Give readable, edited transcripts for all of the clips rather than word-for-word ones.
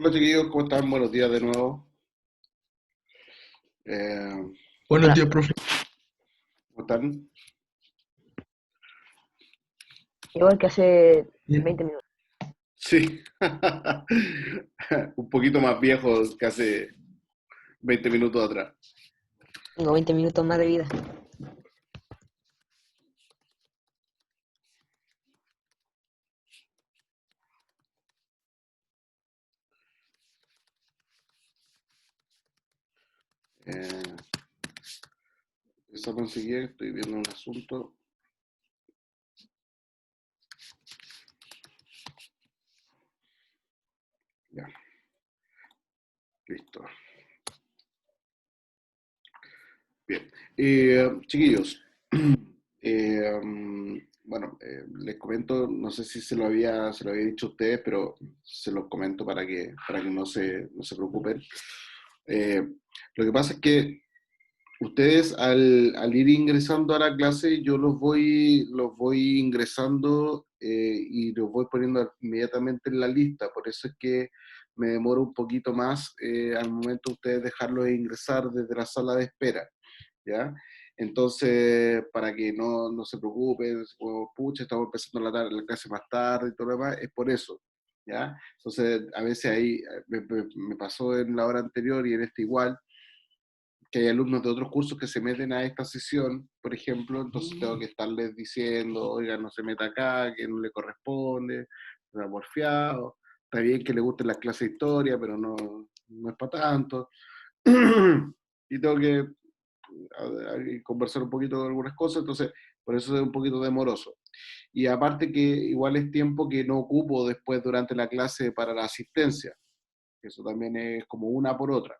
Hola chiquillos, ¿cómo están? Buenos días de nuevo. Eh, Buenos Hola, días, profe. ¿Cómo están? igual que hace Bien. 20 minutos. Sí, un poquito más viejos que hace 20 minutos atrás. Tengo 20 minutos más de vida. Eh, Empezamos enseguida, estoy viendo un asunto. Ya, listo. Bien. Chiquillos, les comento, no sé si se lo había dicho a ustedes, pero se los comento para que no se preocupen. Eh, lo que pasa es que ustedes al ir ingresando a la clase, yo los voy ingresando y los voy poniendo inmediatamente en la lista. Por eso es que me demoro un poquito más al momento de ustedes dejarlos ingresar desde la sala de espera, ¿ya? Entonces, para que no se preocupen, como, pucha, estamos empezando la clase más tarde y todo lo demás, es por eso, ¿ya? Entonces, a veces ahí me pasó en la hora anterior y en este igual, que hay alumnos de otros cursos que se meten a esta sesión, por ejemplo, entonces tengo que estarles diciendo, oiga, no se meta acá, que no le corresponde, está porfiado, está bien que le guste las clases de historia, pero no es para tanto. Y tengo que conversar un poquito de algunas cosas, entonces por eso es un poquito demoroso. Y aparte que igual es tiempo que no ocupo después durante la clase para la asistencia, eso también es como una por otra.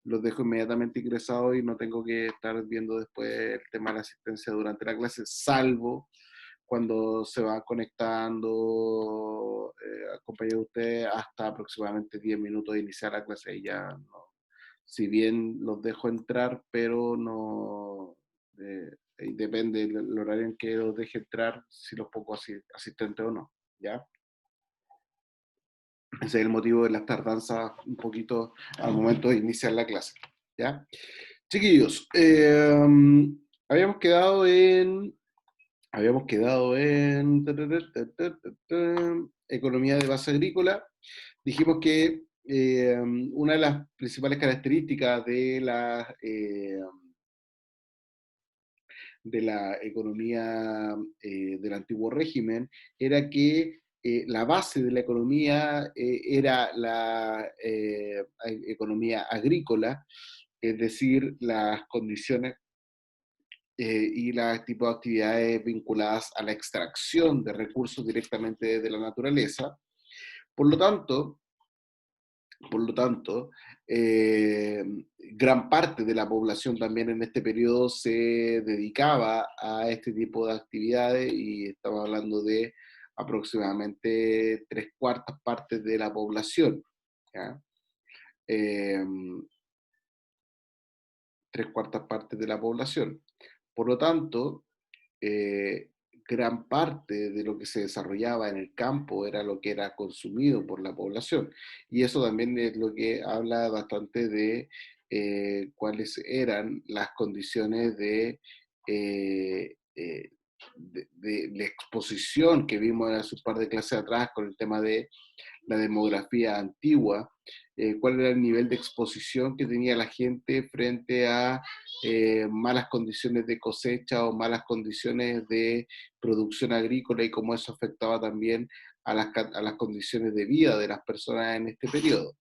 Los dejo inmediatamente ingresados y no tengo que estar viendo después el tema de la asistencia durante la clase, salvo cuando se va conectando compañero de usted hasta aproximadamente 10 minutos de iniciar la clase y ya no. Si bien los dejo entrar, pero no, y depende del horario en que los deje entrar, si los pongo asistentes o no, ¿ya? Ese es el motivo de las tardanzas un poquito al momento de iniciar la clase, ¿ya? Chiquillos, habíamos quedado en, economía de base agrícola. Dijimos que una de las principales características de la economía del antiguo régimen era que la base de la economía era la economía agrícola, es decir, las condiciones y los tipos de actividades vinculadas a la extracción de recursos directamente de la naturaleza. Por lo tanto, por lo tanto, eh, gran parte de la población también en este periodo se dedicaba a este tipo de actividades y estamos hablando de aproximadamente tres cuartas partes de la población, ¿ya? Eh, Tres cuartas partes de la población. Por lo tanto, eh, gran parte de lo que se desarrollaba en el campo era lo que era consumido por la población. Y eso también es lo que habla bastante de cuáles eran las condiciones de la exposición que vimos hace un par de clases atrás con el tema de la demografía antigua, cuál era el nivel de exposición que tenía la gente frente a malas condiciones de cosecha o malas condiciones de producción agrícola y cómo eso afectaba también a las condiciones de vida de las personas en este periodo,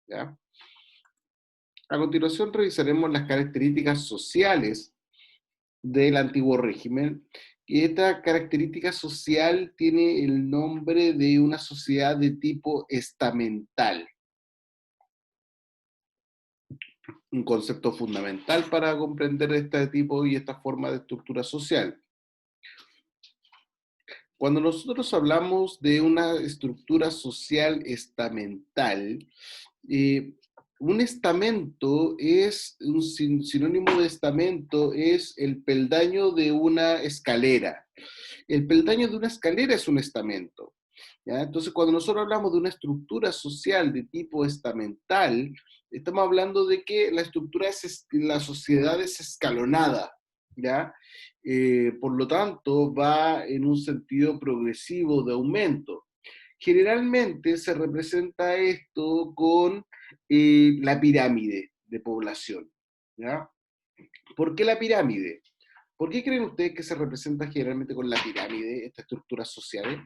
¿ya? A continuación revisaremos las características sociales del antiguo régimen. Y esta característica social tiene el nombre de una sociedad de tipo estamental, un concepto fundamental para comprender este tipo y esta forma de estructura social. Cuando nosotros hablamos de una estructura social estamental, eh, un estamento es un sinónimo de estamento, es el peldaño de una escalera. El peldaño de una escalera es un estamento. ¿Ya? Entonces, cuando nosotros hablamos de una estructura social de tipo estamental, estamos hablando de que la estructura la sociedad es escalonada, ¿ya? Por lo tanto, va en un sentido progresivo de aumento. Generalmente se representa esto con la pirámide de población, ¿ya? ¿Por qué la pirámide? ¿Por qué creen ustedes que se representa generalmente con la pirámide, estas estructuras sociales?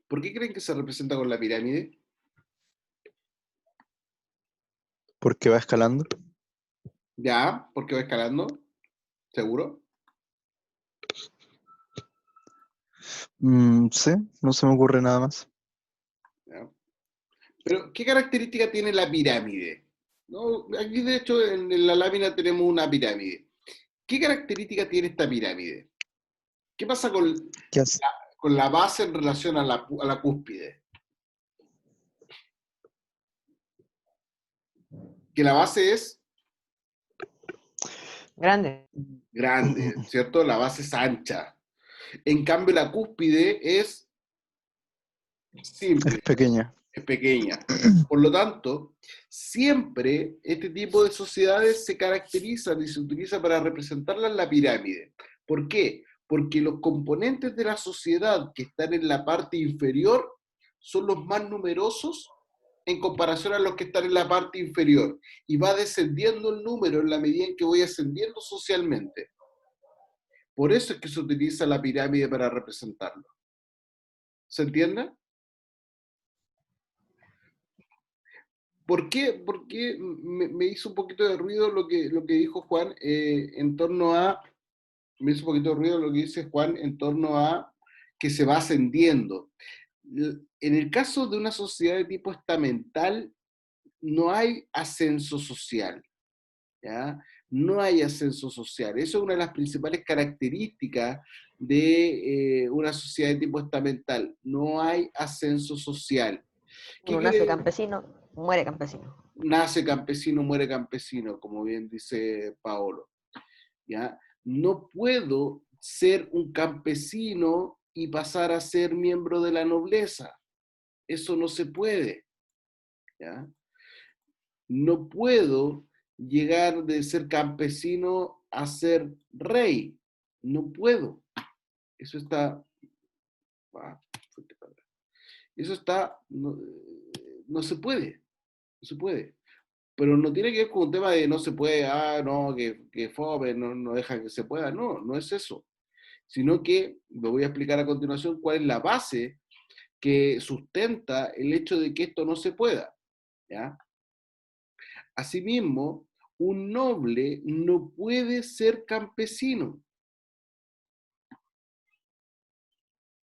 ¿Por qué creen que se representa con la pirámide? Porque va escalando. Ya, porque va escalando, seguro. Sí, no se me ocurre nada más. ¿Ya? Pero, ¿qué característica tiene la pirámide? ¿No? Aquí, de hecho, en la lámina tenemos una pirámide. ¿Qué característica tiene esta pirámide? ¿Qué pasa ¿Qué hace? con la base en relación a la cúspide? Que la base es Grande. grande, ¿cierto? La base es ancha. En cambio, la cúspide es Es simple, pequeña. es pequeña. Por lo tanto, siempre este tipo de sociedades se caracterizan y se utiliza para representarla en la pirámide. ¿Por qué? Porque los componentes de la sociedad que están en la parte inferior son los más numerosos en comparación a los que están en la parte inferior. Y va descendiendo el número en la medida en que voy ascendiendo socialmente. Por eso es que se utiliza la pirámide para representarlo. ¿Se entiende? ¿Por qué me hizo un poquito de ruido lo que dijo Juan en torno a, me hizo un poquito de ruido lo que dice Juan en torno a que se va ascendiendo? En el caso de una sociedad de tipo estamental, no hay ascenso social, ¿ya? No hay ascenso social. Eso es una de las principales características de una sociedad de tipo estamental. No hay ascenso social. ¿Qué Uno nace quiere? campesino, muere campesino. Nace campesino, muere campesino, como bien dice Paolo, ¿ya? No puedo ser un campesino y pasar a ser miembro de la nobleza. Eso no se puede, ¿ya? No puedo llegar de ser campesino a ser rey. No puedo. Eso está... ah, eso está... No se puede. No se puede. Pero no tiene que ver con un tema de no se puede, no, que fome, no deja que se pueda. No, no es eso. Sino que, lo voy a explicar a continuación, cuál es la base que sustenta el hecho de que esto no se pueda. ¿Ya? Asimismo, un noble no puede ser campesino,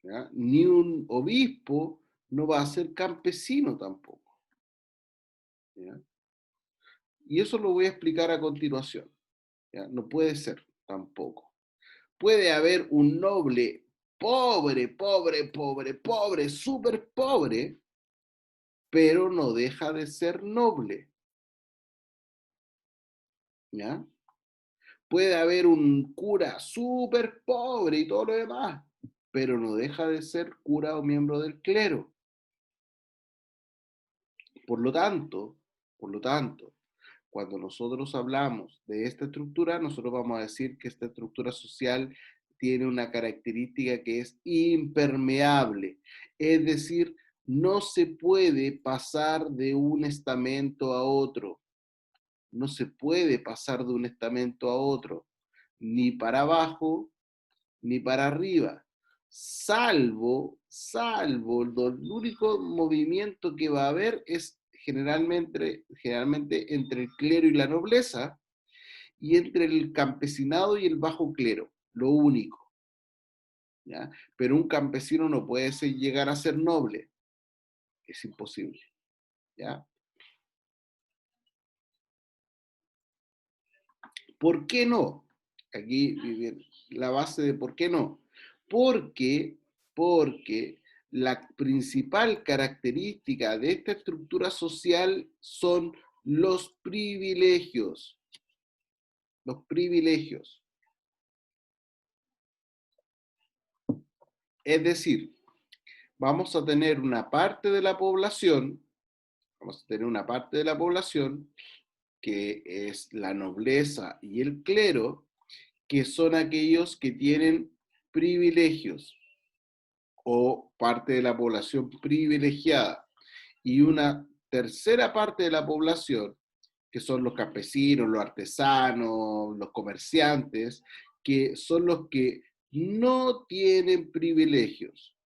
¿ya? Ni un obispo no va a ser campesino tampoco, ¿ya? Y eso lo voy a explicar a continuación, ¿ya? No puede ser tampoco. Puede haber un noble pobre, pobre, pobre, pobre, súper pobre, pero no deja de ser noble, ¿ya? Puede haber un cura súper pobre y todo lo demás, pero no deja de ser cura o miembro del clero. Por lo tanto, por lo tanto, cuando nosotros hablamos de esta estructura, nosotros vamos a decir que esta estructura social tiene una característica que es impermeable, es decir, no se puede pasar de un estamento a otro, no se puede pasar de un estamento a otro, ni para abajo ni para arriba, salvo, el único movimiento que va a haber es generalmente entre el clero y la nobleza, y entre el campesinado y el bajo clero, lo único, ¿ya? Pero un campesino no puede llegar a ser noble, es imposible, ¿ya? ¿Por qué no? Aquí viene la base de por qué no. Porque, porque la principal característica de esta estructura social son los privilegios. los privilegios. Es decir, vamos a tener una parte de la población, que es la nobleza y el clero, que son aquellos que tienen privilegios o parte de la población privilegiada. Y una tercera parte de la población, que son los campesinos, los artesanos, los comerciantes, que son los que no tienen privilegios.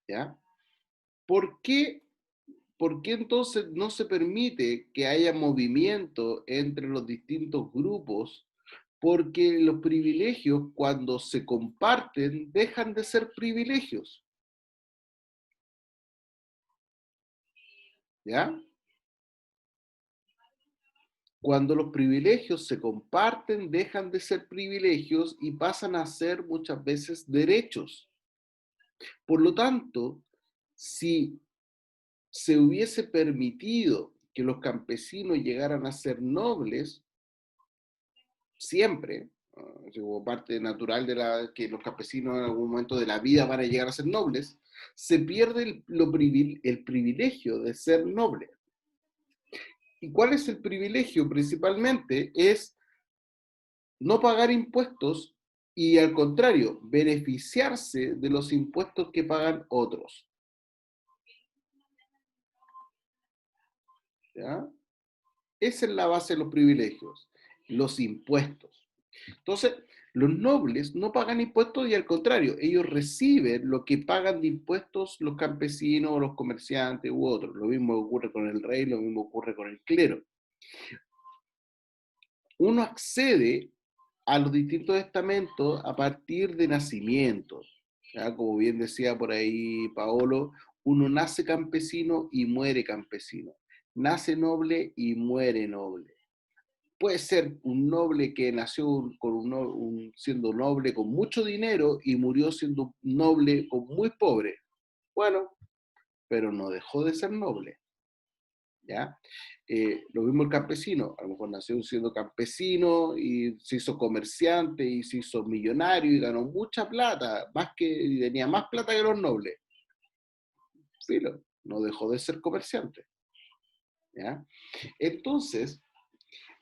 ¿Ya? ¿Por qué entonces no se permite que haya movimiento entre los distintos grupos? Porque los privilegios, cuando se comparten, dejan de ser privilegios. ¿Ya? Cuando los privilegios se comparten, dejan de ser privilegios y pasan a ser muchas veces derechos. Por lo tanto, si se hubiese permitido que los campesinos llegaran a ser nobles, siempre, como parte natural de que los campesinos en algún momento de la vida van a llegar a ser nobles, se pierde el privilegio de ser noble. ¿Y cuál es el privilegio? Principalmente es no pagar impuestos y, al contrario, beneficiarse de los impuestos que pagan otros. ¿Ya? Esa es la base de los privilegios, los impuestos. Entonces, los nobles no pagan impuestos y, al contrario, ellos reciben lo que pagan de impuestos los campesinos, los comerciantes u otros. Lo mismo ocurre con el rey, lo mismo ocurre con el clero. Uno accede a los distintos estamentos a partir de nacimientos. ¿Ya? Como bien decía por ahí Paolo, uno nace campesino y muere campesino. Nace noble y muere noble. Puede ser un noble que nació siendo noble con mucho dinero y murió siendo noble con muy pobre. Bueno, pero no dejó de ser noble. ¿Ya? Lo mismo el campesino, a lo mejor nació siendo campesino y se hizo comerciante y se hizo millonario y ganó mucha plata, y tenía más plata que los nobles. Filo, no dejó de ser comerciante. ¿Ya? Entonces,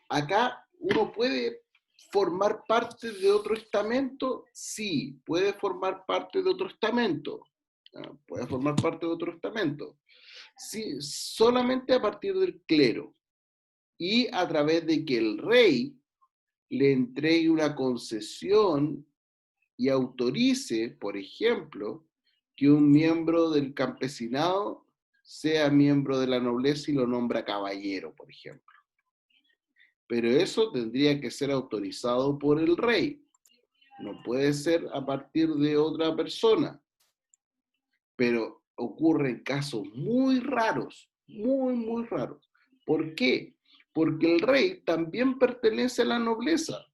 acá uno puede formar parte de otro estamento, sí, puede formar parte de otro estamento, ¿ya? Puede formar parte de otro estamento, sí, solamente a partir del clero y a través de que el rey le entregue una concesión y autorice, por ejemplo, que un miembro del campesinado sea miembro de la nobleza y lo nombra caballero, por ejemplo. Pero eso tendría que ser autorizado por el rey. No puede ser a partir de otra persona. Pero ocurre en casos muy raros, muy, muy raros. ¿Por qué? Porque el rey también pertenece a la nobleza.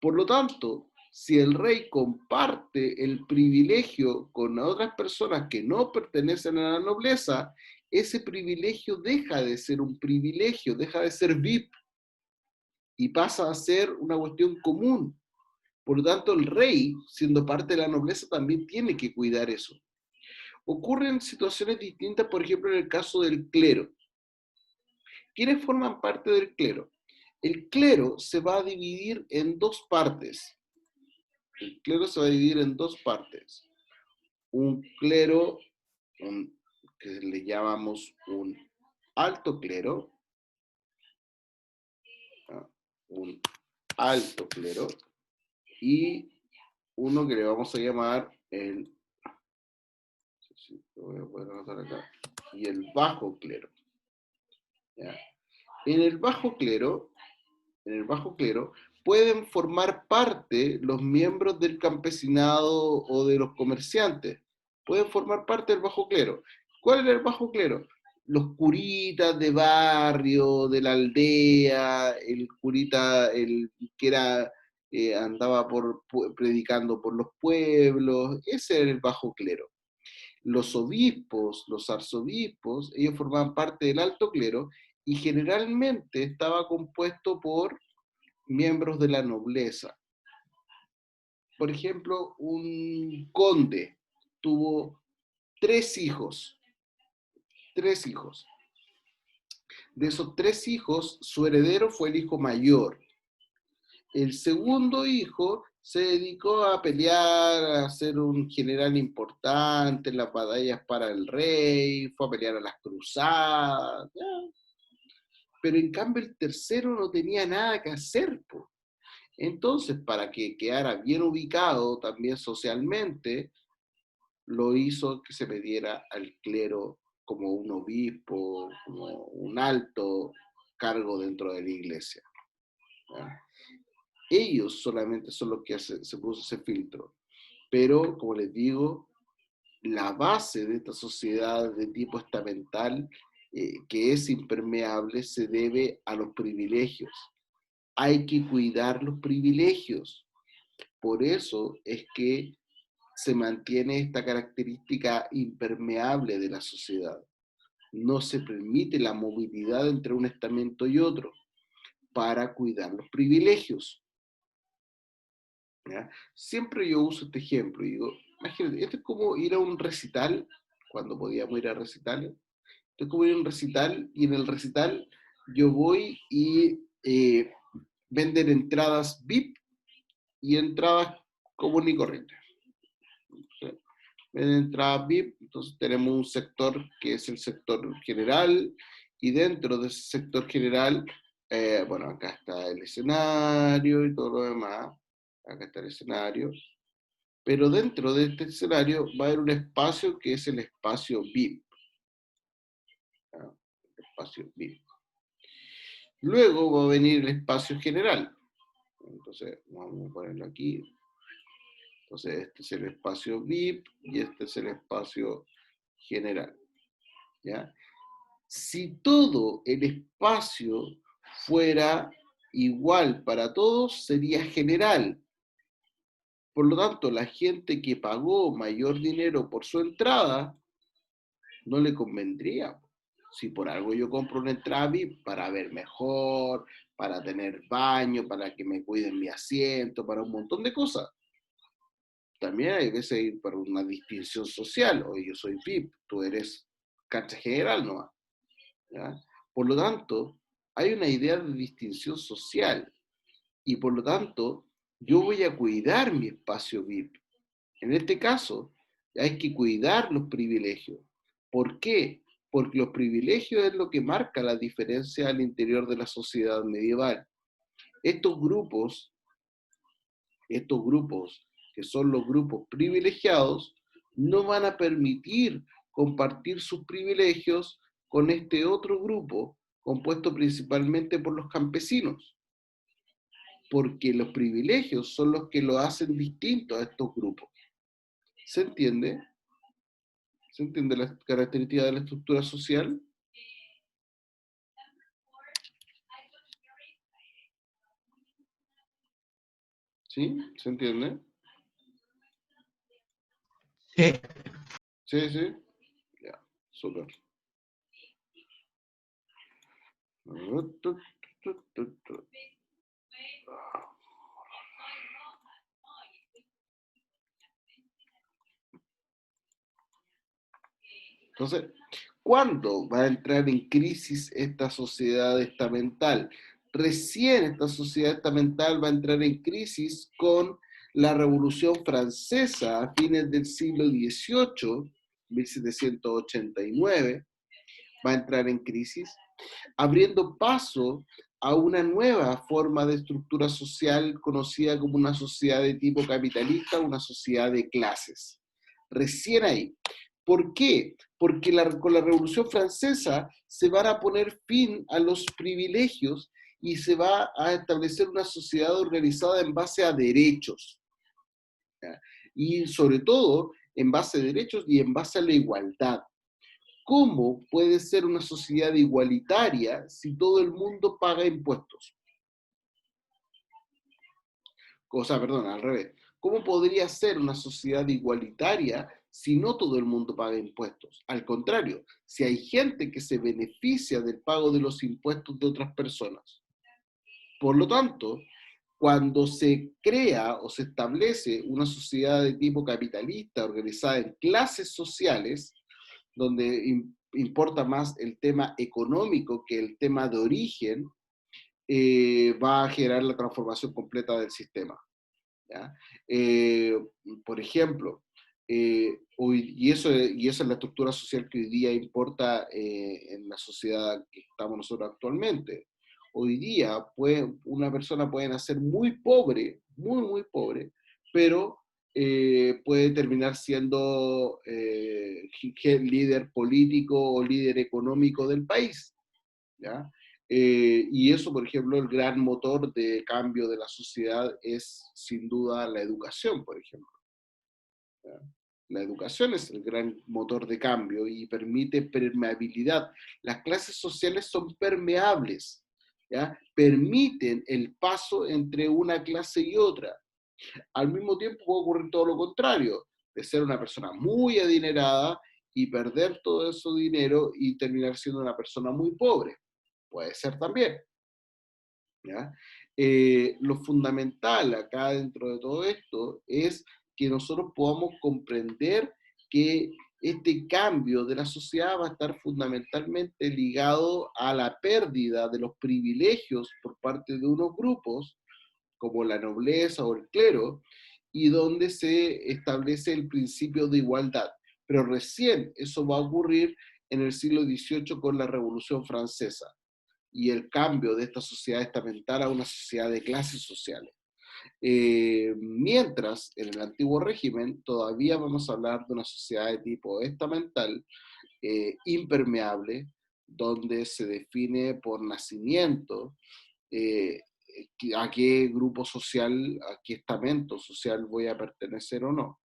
Por lo tanto, si el rey comparte el privilegio con otras personas que no pertenecen a la nobleza, ese privilegio deja de ser un privilegio, deja de ser VIP y pasa a ser una cuestión común. Por lo tanto, el rey, siendo parte de la nobleza, también tiene que cuidar eso. Ocurren situaciones distintas, por ejemplo, en el caso del clero. ¿Quiénes forman parte del clero? El clero se va a dividir en dos partes. El clero se va a dividir en dos partes. Un clero que le llamamos un alto clero, ¿no? Un alto clero, y uno que le vamos a llamar voy a poder anotar acá, y el bajo clero. ¿Ya? En el bajo clero pueden formar parte los miembros del campesinado o de los comerciantes. Pueden formar parte del bajo clero. ¿Cuál era el bajo clero? Los curitas de barrio, de la aldea, el curita, el que era, andaba predicando por los pueblos, ese era el bajo clero. Los obispos, los arzobispos, ellos formaban parte del alto clero y generalmente estaba compuesto por miembros de la nobleza. Por ejemplo, un conde tuvo tres hijos. De esos tres hijos, su heredero fue el hijo mayor. El segundo hijo se dedicó a pelear, a ser un general importante en las batallas para el rey, fue a pelear a las cruzadas, ¿ya? Pero en cambio el tercero no tenía nada que hacer, po. Entonces, para que quedara bien ubicado también socialmente, lo hizo que se metiera al clero como un obispo, como un alto cargo dentro de la iglesia, ¿ya? Ellos solamente son los que se puso ese filtro. Pero, como les digo, la base de esta sociedad de tipo estamental, que es impermeable, se debe a los privilegios. Hay que cuidar los privilegios. Por eso es que se mantiene esta característica impermeable de la sociedad. No se permite la movilidad entre un estamento y otro para cuidar los privilegios, ¿ya? Siempre yo uso este ejemplo y digo, imagínate, esto es como ir a un recital, cuando podíamos ir a recitales. Esto es como ir a un recital y en el recital yo voy y venden entradas VIP y entradas común y corriente. En entrada VIP, entonces tenemos un sector que es el sector general, y dentro de ese sector general, bueno, acá está el escenario y todo lo demás, acá está el escenario, pero dentro de este escenario va a haber un espacio que es el espacio VIP, ¿ya? El espacio VIP. Luego va a venir el espacio general, entonces vamos a ponerlo aquí. Entonces, este es el espacio VIP y este es el espacio general, ¿ya? Si todo el espacio fuera igual para todos, sería general. Por lo tanto, la gente que pagó mayor dinero por su entrada, no le convendría. Si por algo yo compro una entrada VIP para ver mejor, para tener baño, para que me cuiden mi asiento, para un montón de cosas. También hay veces para una distinción social. Oye, yo soy VIP, tú eres cancha general, ¿no? ¿Ya? Por lo tanto, hay una idea de distinción social y por lo tanto, yo voy a cuidar mi espacio VIP. En este caso, hay que cuidar los privilegios. ¿Por qué? Porque los privilegios es lo que marca la diferencia al interior de la sociedad medieval. Estos grupos, estos grupos que son los grupos privilegiados, no van a permitir compartir sus privilegios con este otro grupo, compuesto principalmente por los campesinos, porque los privilegios son los que lo hacen distinto a estos grupos. ¿Se entiende? ¿Se entiende la característica de la estructura social? ¿Sí? ¿Se entiende? Sí. Sí, sí. Ya, súper. Entonces, ¿cuándo va a entrar en crisis esta sociedad estamental? Recién esta sociedad estamental va a entrar en crisis con la Revolución Francesa a fines del siglo XVIII, 1789, va a entrar en crisis, abriendo paso a una nueva forma de estructura social conocida como una sociedad de tipo capitalista, una sociedad de clases. Recién ahí. ¿Por qué? Porque con la Revolución Francesa se van a poner fin a los privilegios y se va a establecer una sociedad organizada en base a derechos, ¿ya? Y sobre todo en base a derechos y en base a la igualdad. ¿Cómo puede ser una sociedad igualitaria si todo el mundo paga impuestos? O sea, perdón, al revés. ¿Cómo podría ser una sociedad igualitaria si no todo el mundo paga impuestos. Al contrario, si hay gente que se beneficia del pago de los impuestos de otras personas. Por lo tanto, cuando se crea o se establece una sociedad de tipo capitalista organizada en clases sociales, donde importa más el tema económico que el tema de origen, va a generar la transformación completa del sistema. ¿Ya? Eh, por ejemplo, y eso es la estructura social que hoy día importa en la sociedad que estamos nosotros actualmente. Hoy día una persona puede nacer muy pobre, muy pobre, pero puede terminar siendo líder político o líder económico del país. ¿Ya? Y eso, por ejemplo, el gran motor de cambio de la sociedad es sin duda la educación, por ejemplo. ¿Ya? La educación es el gran motor de cambio y permite permeabilidad. Las clases sociales son permeables, ¿ya? Permiten el paso entre una clase y otra. Al mismo tiempo puede ocurrir todo lo contrario, de ser una persona muy adinerada y perder todo ese dinero y terminar siendo una persona muy pobre. Puede ser también. ¿Ya? Lo fundamental acá dentro de todo esto es que nosotros podamos comprender que este cambio de la sociedad va a estar fundamentalmente ligado a la pérdida de los privilegios por parte de unos grupos, como la nobleza o el clero, y donde se establece el principio de igualdad. Pero recién eso va a ocurrir en el siglo XVIII con la Revolución Francesa y el cambio de esta sociedad estamental a una sociedad de clases sociales. Mientras en el antiguo régimen todavía vamos a hablar de una sociedad de tipo estamental, impermeable, donde se define por nacimiento eh, a qué grupo social, a qué estamento social voy a pertenecer o no.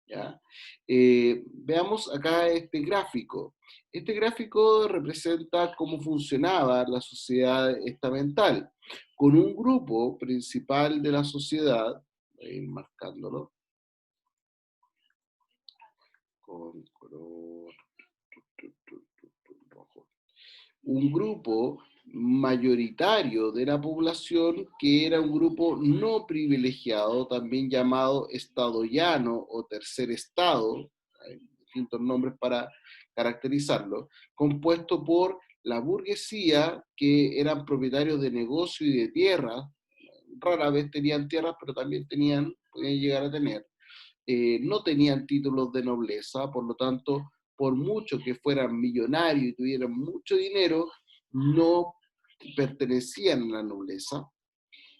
¿Ya? Veamos acá este gráfico. Este gráfico representa cómo funcionaba la sociedad estamental, con un grupo principal de la sociedad, voy a ir marcándolo, con color rojo. Un grupo mayoritario de la población que era un grupo no privilegiado, también llamado estado llano o tercer estado, hay distintos nombres para caracterizarlo, compuesto por la burguesía, que eran propietarios de negocio y de tierra, rara vez tenían tierras, pero también podían llegar a tener, no tenían títulos de nobleza, por lo tanto, por mucho que fueran millonarios y tuvieran mucho dinero, no pertenecían a la nobleza.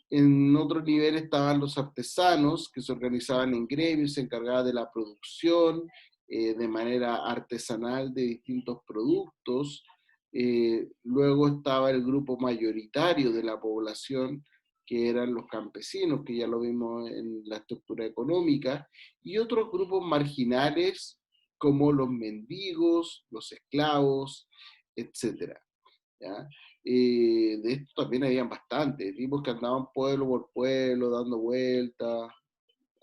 En otro nivel estaban los artesanos, que se organizaban en gremios, se encargaban de la producción de manera artesanal de distintos productos. Luego estaba el grupo mayoritario de la población, que eran los campesinos, que ya lo vimos en la estructura económica, y otros grupos marginales como los mendigos, los esclavos, etc. ¿Ya? De esto también habían bastante, tipos que andaban pueblo por pueblo, dando vueltas,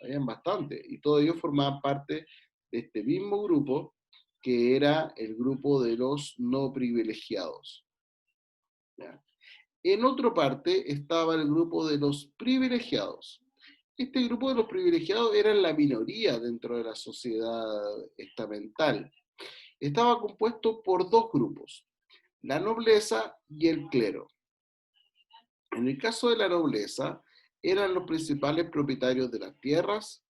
habían bastante, y todos ellos formaban parte de este mismo grupo, que era el grupo de los no privilegiados. ¿Ya? En otra parte estaba el grupo de los privilegiados. Este grupo de los privilegiados era la minoría dentro de la sociedad estamental. Estaba compuesto por dos grupos, la nobleza y el clero. En el caso de la nobleza, eran los principales propietarios de las tierras,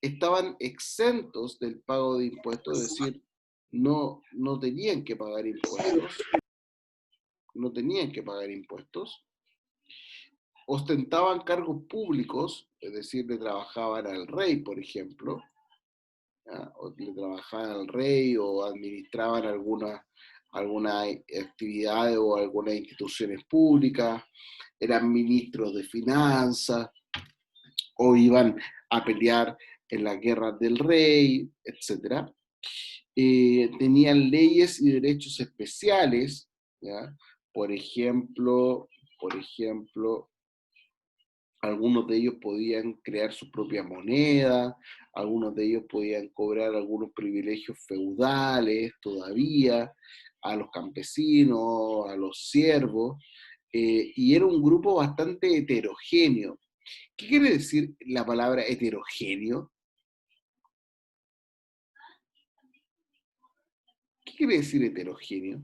estaban exentos del pago de impuestos, es decir, no tenían que pagar impuestos, no tenían que pagar impuestos, ostentaban cargos públicos, es decir, le trabajaban al rey, por ejemplo, ¿ya? O le trabajaban al rey o administraban alguna actividades o algunas instituciones públicas, eran ministros de finanzas o iban a pelear en las guerras del rey, etc. Tenían leyes y derechos especiales, ¿ya? Por ejemplo, Algunos de ellos podían crear su propia moneda, algunos de ellos podían cobrar algunos privilegios feudales todavía, a los campesinos, a los siervos, y era un grupo bastante heterogéneo. ¿Qué quiere decir la palabra heterogéneo? ¿Qué quiere decir heterogéneo?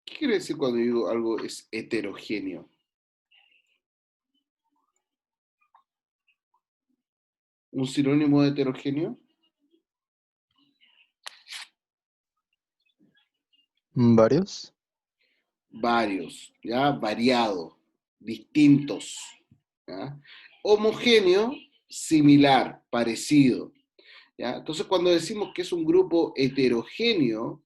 ¿Qué quiere decir cuando digo algo es heterogéneo? ¿Un sinónimo de heterogéneo? ¿Varios? Varios, ¿ya? Variado, distintos, ¿ya? Homogéneo, similar, parecido, ¿ya? Entonces, cuando decimos que es un grupo heterogéneo,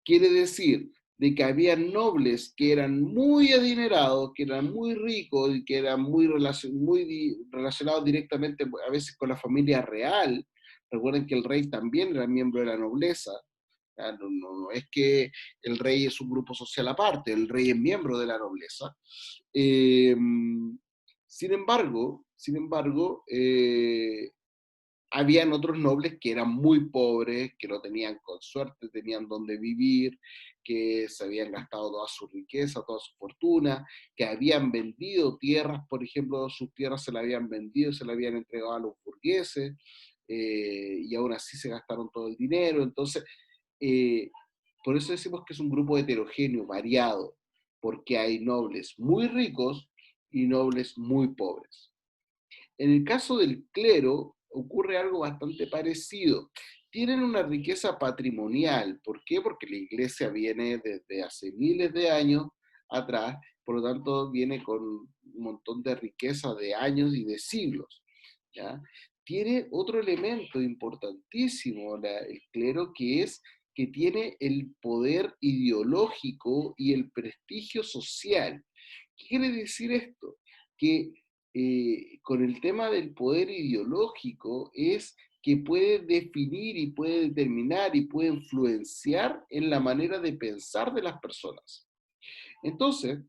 quiere decir de que había nobles que eran muy adinerados, que eran muy ricos y que eran muy relacionados directamente a veces con la familia real. Recuerden que el rey también era miembro de la nobleza. No es que el rey es un grupo social aparte, el rey es miembro de la nobleza. Eh, sin embargo, habían otros nobles que eran muy pobres, que no tenían con suerte, tenían donde vivir, que se habían gastado toda su riqueza, toda su fortuna, que habían vendido tierras, por ejemplo, sus tierras se las habían vendido, se las habían entregado a los burgueses, y aún así se gastaron todo el dinero. Entonces, eh, por eso decimos que es un grupo heterogéneo, variado, porque hay nobles muy ricos y nobles muy pobres. En el caso del clero ocurre algo bastante parecido. Tienen una riqueza patrimonial. ¿Por qué? Porque la iglesia viene desde hace miles de años atrás, por lo tanto viene con un montón de riqueza de años y de siglos. ¿Ya? Tiene otro elemento importantísimo el clero, que es que tiene el poder ideológico y el prestigio social. ¿Qué quiere decir esto? Que con el tema del poder ideológico es que puede definir y puede determinar y puede influenciar en la manera de pensar de las personas. Entonces,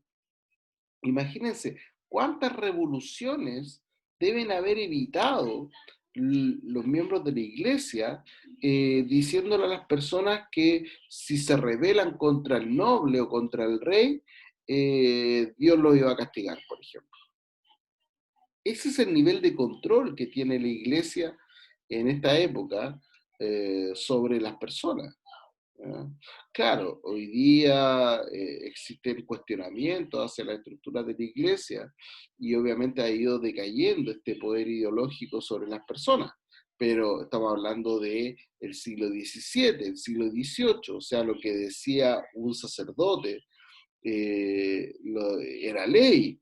imagínense cuántas revoluciones deben haber evitado los miembros de la iglesia, diciéndole a las personas que si se rebelan contra el noble o contra el rey, Dios los iba a castigar, por ejemplo. Ese es el nivel de control que tiene la iglesia en esta época, sobre las personas. ¿Ya? Claro, hoy día existen cuestionamientos hacia la estructura de la iglesia y obviamente ha ido decayendo este poder ideológico sobre las personas, pero estamos hablando de el siglo XVII, el siglo XVIII, o sea, lo que decía un sacerdote era ley,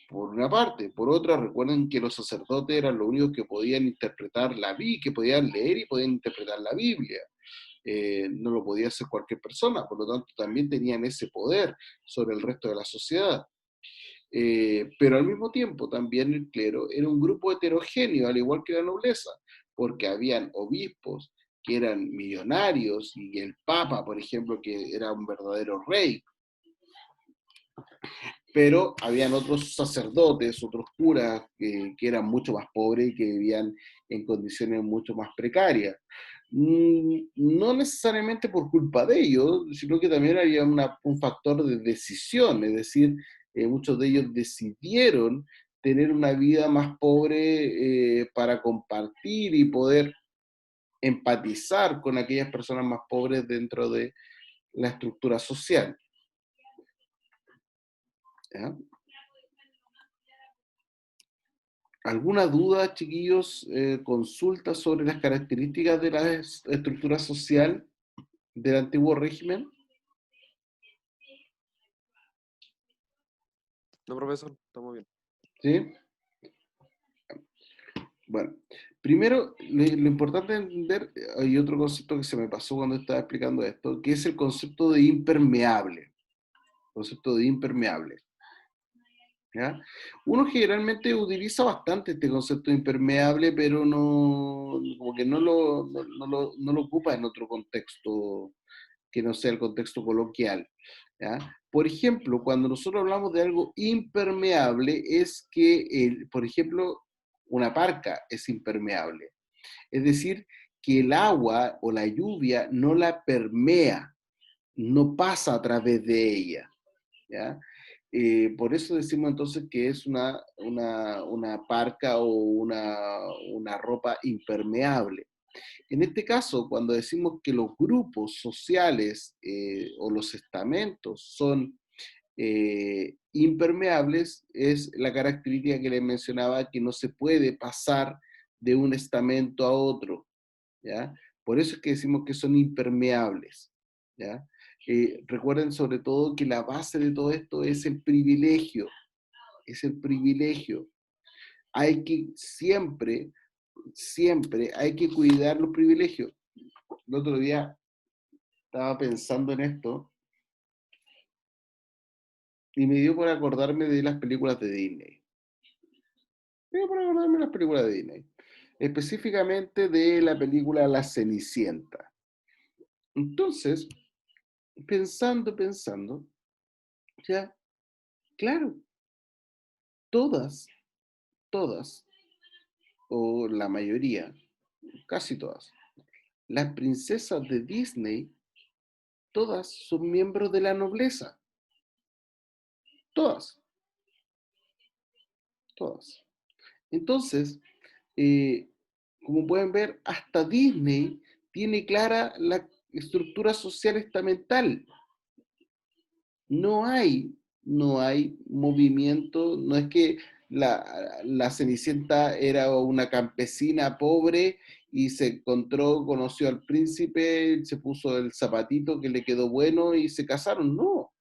por una parte. Por otra, recuerden que los sacerdotes eran los únicos que podían interpretar la Biblia, que podían leer y podían interpretar la Biblia. No lo podía hacer cualquier persona, por lo tanto también tenían ese poder sobre el resto de la sociedad. Pero al mismo tiempo también el clero era un grupo heterogéneo, al igual que la nobleza, porque habían obispos que eran millonarios y el papa, por ejemplo, que era un verdadero rey, pero habían otros sacerdotes, otros curas que eran mucho más pobres y que vivían en condiciones mucho más precarias. No necesariamente por culpa de ellos, sino que también había un factor de decisión, es decir, muchos de ellos decidieron tener una vida más pobre, para compartir y poder empatizar con aquellas personas más pobres dentro de la estructura social. ¿Ya? ¿Alguna duda, chiquillos? ¿Consulta sobre las características de la estructura social del antiguo régimen? No, profesor, estamos bien. ¿Sí? Bueno, primero, lo importante es entender, hay otro concepto que se me pasó cuando estaba explicando esto, que es el concepto de impermeable. Concepto de impermeable. ¿ya? Uno generalmente utiliza bastante este concepto de impermeable, pero no, como que no lo ocupa en otro contexto que no sea el contexto coloquial, ¿ya? Por ejemplo, cuando nosotros hablamos de algo impermeable, es que, por ejemplo, una parca es impermeable. Es decir, que el agua o la lluvia no la permea, no pasa a través de ella, ¿ya? Por eso decimos entonces que es una parca o una ropa impermeable. En este caso, cuando decimos que los grupos sociales o los estamentos son impermeables, es la característica que les mencionaba, que no se puede pasar de un estamento a otro, ¿ya? Por eso es que decimos que son impermeables, ¿ya? Recuerden sobre todo que la base de todo esto es el privilegio, es el privilegio. Hay que siempre hay que cuidar los privilegios. El otro día estaba pensando en esto y me dio por acordarme de las películas de Disney. Me dio por acordarme de las películas de Disney. Específicamente de la película La Cenicienta. Entonces, pensando, ya, claro, todas, todas, o la mayoría, casi todas, las princesas de Disney, todas son miembros de la nobleza. Todas, todas. Entonces, eh, como pueden ver, hasta Disney tiene clara la estructura social estamental. No hay, no hay movimiento, no es que la Cenicienta era una campesina pobre y se encontró, conoció al príncipe, se puso el zapatito que le quedó bueno y se casaron. No,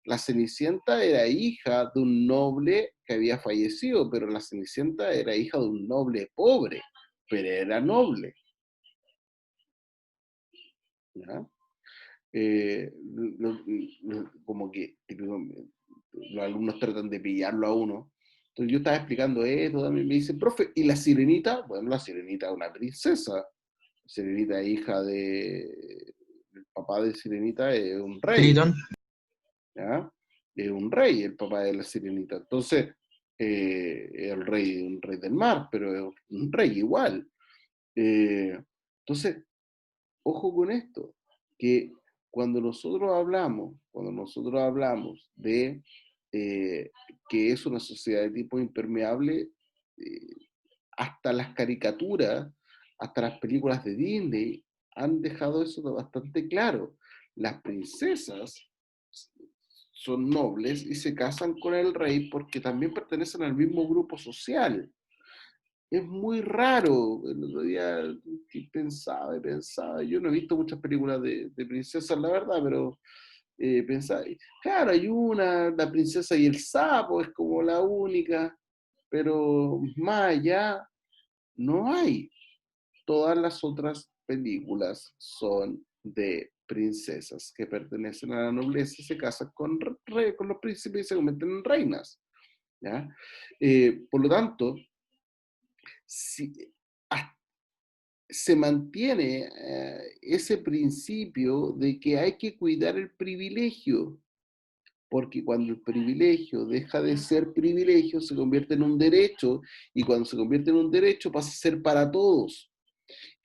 la Cenicienta era hija de un noble que había fallecido, pero la Cenicienta era hija de un noble pobre, pero era noble, ¿ya? Como que los alumnos tratan de pillarlo a uno. Entonces yo estaba explicando esto, también me dicen, profe, ¿y la sirenita? Bueno, la sirenita es una princesa. La sirenita es hija el papá de sirenita es un rey, Tritón. ¿ya? Es un rey, el papá de la sirenita. Entonces, es un rey del mar, pero es un rey igual. Entonces, ojo con esto, que cuando nosotros hablamos de eh, que es una sociedad de tipo impermeable, eh, hasta las caricaturas, hasta las películas de Disney han dejado eso bastante claro. Las princesas son nobles y se casan con el rey porque también pertenecen al mismo grupo social. Es muy raro. El otro día pensaba y pensaba. Yo no he visto muchas películas de princesas, la verdad, pero pensaba. Claro, hay la princesa y el sapo, es como la única, pero más allá no hay. Todas las otras películas son de princesas que pertenecen a la nobleza y se casan con los príncipes y se convierten en reinas, ¿ya? Por lo tanto, si, se mantiene ese principio de que hay que cuidar el privilegio, porque cuando el privilegio deja de ser privilegio, se convierte en un derecho, y cuando se convierte en un derecho pasa a ser para todos.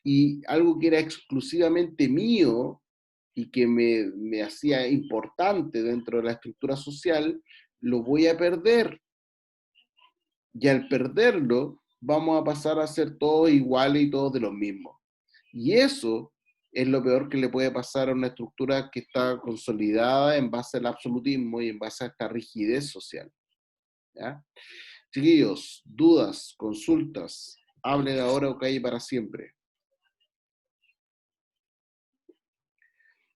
Y algo que era exclusivamente mío y que me hacía importante dentro de la estructura social, lo voy a perder. Y al perderlo, vamos a pasar a ser todos iguales y todos de los mismos. Y eso es lo peor que le puede pasar a una estructura que está consolidada en base al absolutismo y en base a esta rigidez social, ¿ya? Chiquillos, dudas, consultas, hablen ahora o calle para siempre.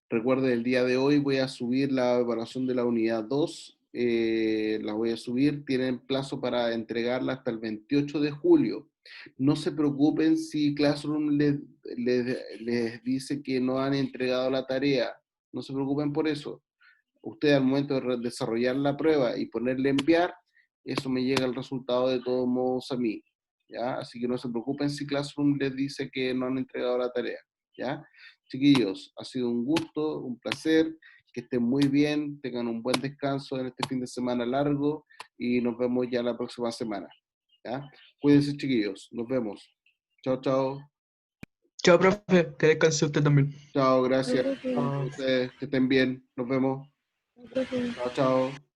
Recuerden, el día de hoy voy a subir la evaluación de la unidad 2. La voy a subir, tienen plazo para entregarla hasta el 28 de julio. No se preocupen si Classroom les dice que no han entregado la tarea. No se preocupen por eso. Ustedes al momento de desarrollar la prueba y ponerle enviar, eso me llega el resultado de todos modos a mí, ¿ya? Así que no se preocupen si Classroom les dice que no han entregado la tarea, ¿ya? Chiquillos, ha sido un gusto, un placer, que estén muy bien, tengan un buen descanso en este fin de semana largo y nos vemos ya la próxima semana, ¿ya? Cuídense, chiquillos, nos vemos. Chao, chao. Chao, profe, que descanse usted también. Chao, gracias. Profe. A ustedes, que estén bien, nos vemos. Profe. Chao, chao.